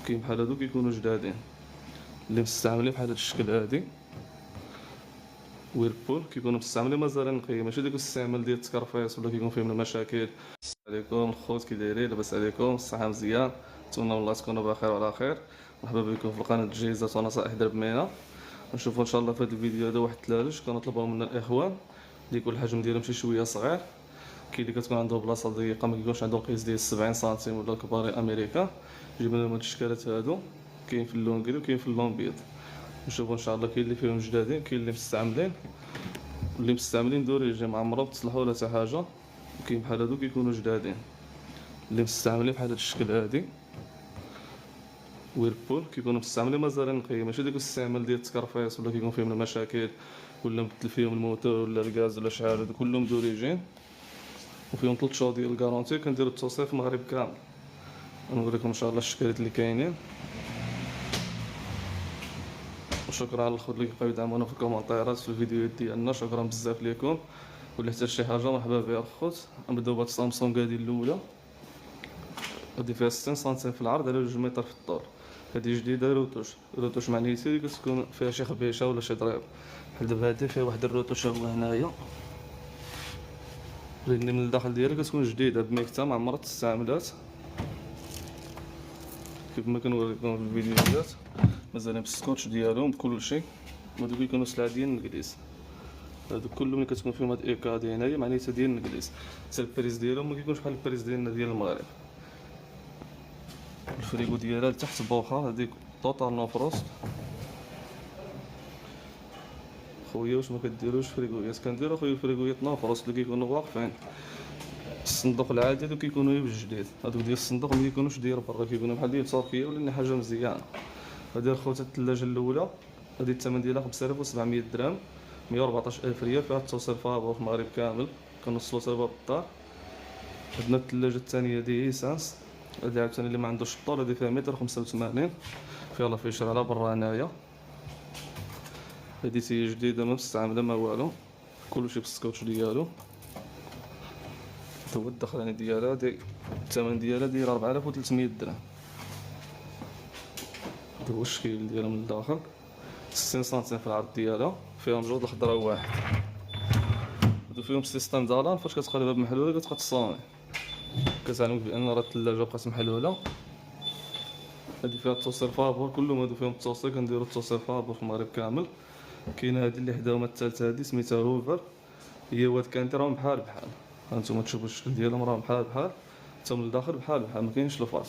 كاين بحال هادو كيكونوا جدادين اللي مستعملين بحال هاد الشكل هادي. ويربول كيكونوا مستعملين مازال نقية، ماشي داك الاستعمال ديال التكرفيس ولا كيكون فيهم المشاكل. عليكم الخوت، كي دايرين؟ لاباس عليكم؟ الصحة مزيان؟ نتمنى والله تكونوا بخير وعلى خير. مرحبا بكم في القناة جهيزات ونصائح درب مينا. نشوفوا ان شاء الله في هذا الفيديو هذا واحد الثلاجة كنطلبوا من الاخوان اللي يكون الحجم ديالهم شي شويه صغير. كاين اللي كتكون عنده بلاصه ضيقه ما كيكونش عنده قياس ديال 70 سنتيم ولا كباري امريكا. جبنا لهم هاد الشكالات هادو، كاين في اللون كري وكاين في اللون بيض. نشوفوا ان شاء الله كاين اللي فيهم جدادين، كاين اللي مستعملين، اللي مستعملين دوريجي ما عمرهم تصلحوا ولا حتى حاجه. وكاين بحال هادو كيكونوا جدادين اللي مستعملين بحال هاد الشكل هادي. ويربول كيكونوا مستعملين مازال نقيه، ماشي داك الاستعمال ديال التكرفيس ولا كيكون فيهم المشاكل ولا مبدل فيهم الموتور ولا الغاز ولا شحال. هادو كلهم دوريجين وفيهم 3 شهور ديال الكارونتي. كنديروا التوصيل في المغرب كامل. نوريكم ان شاء الله الشكالات اللي كاينين. وشكرا على الخوت اللي كيبقاو يدعمونا في الكومنتيرات في الفيديوهات ديالنا، شكرا بزاف ليكم. ولا حتى شي حاجه مرحبا بها الخوت. نبداو بهاد سامسونج هادي الاولى، هادي فيها 60 سنتيم في العرض على 2 متر في الطول. هادي جديده روتوش معنيتي كتكون فيها شي خبيشه ولا شي ضريب. بحال دابا هادي فيها واحد الروتوش هو هنايا، اللي من الداخل ديالها كتكون جديده بميكتا ما عمرها تستعملات. كيف ما كنوريكم في الفيديوهات مازالين بالسكوتش ديالهم بكلشي. هادو كيكونوا سلعه ديال الانجليز. هادو كلهم اللي كتكون فيهم هاد ايكاد هنايا معناتها ديال الانجليز. حتى البريز ديالهم ما كيكونش بحال البريز ديالنا ديال المغرب. الفريغو ديالها لتحت بوخا، هاديك توتال نو فروست. خويا واش ما كديروش فريغويات؟ كنديرو خويا فريغويات نو فروست اللي كيكونوا واقفين. الصندوق العادي هادو كيكونوا بالجديد، هادوك ديال الصندوق ما كيكونوش داير برا، كيكونوا بحال ديال تركيا ولا حاجه مزيانه. هادي الخوت الثلاجه الاولى، هادي الثمن ديالها 5700 درهم، 114000 ريال. فيها التوصيل فابور في المغرب كامل، كنوصلو حتى لباب الدار. عندنا الثلاجه الثانيه هادي ايسانس، هادي عاوتاني اللي ما عندوش الطول، هادي فيها متر 85، فيها لا فيشر على برا هنايا. هادي تي جديده ما مستعمله ما والو، كلشي بالسكوتش ديالو. هو الدخلاني ديالها، هادي الثمن ديالها داير 4300 درهم. هذا هو الشكل ديالها من الداخل، 60 سنتيم في العرض ديالها. فيها مجرد الخضراء واحد. هادو فيهم سيستم دالان، فاش كتخلي الباب محلوله كتبقى تصوني، كتعلمك بان راه الثلاجه بقات محلوله. هادي فيها التوصيل فابور، كلهم هادو فيهم التوصيل، كنديرو التوصيل فابور في المغرب كامل. كاينه هادي اللي حداهم الثالثه، هادي سميتها هوفر. هي واد كانت راهم بحال بحال، هانتوما تشوفوا الشكل ديالهم راهم بحال بحال، حتى من الداخل بحال بحال، ما كاينش الفرق.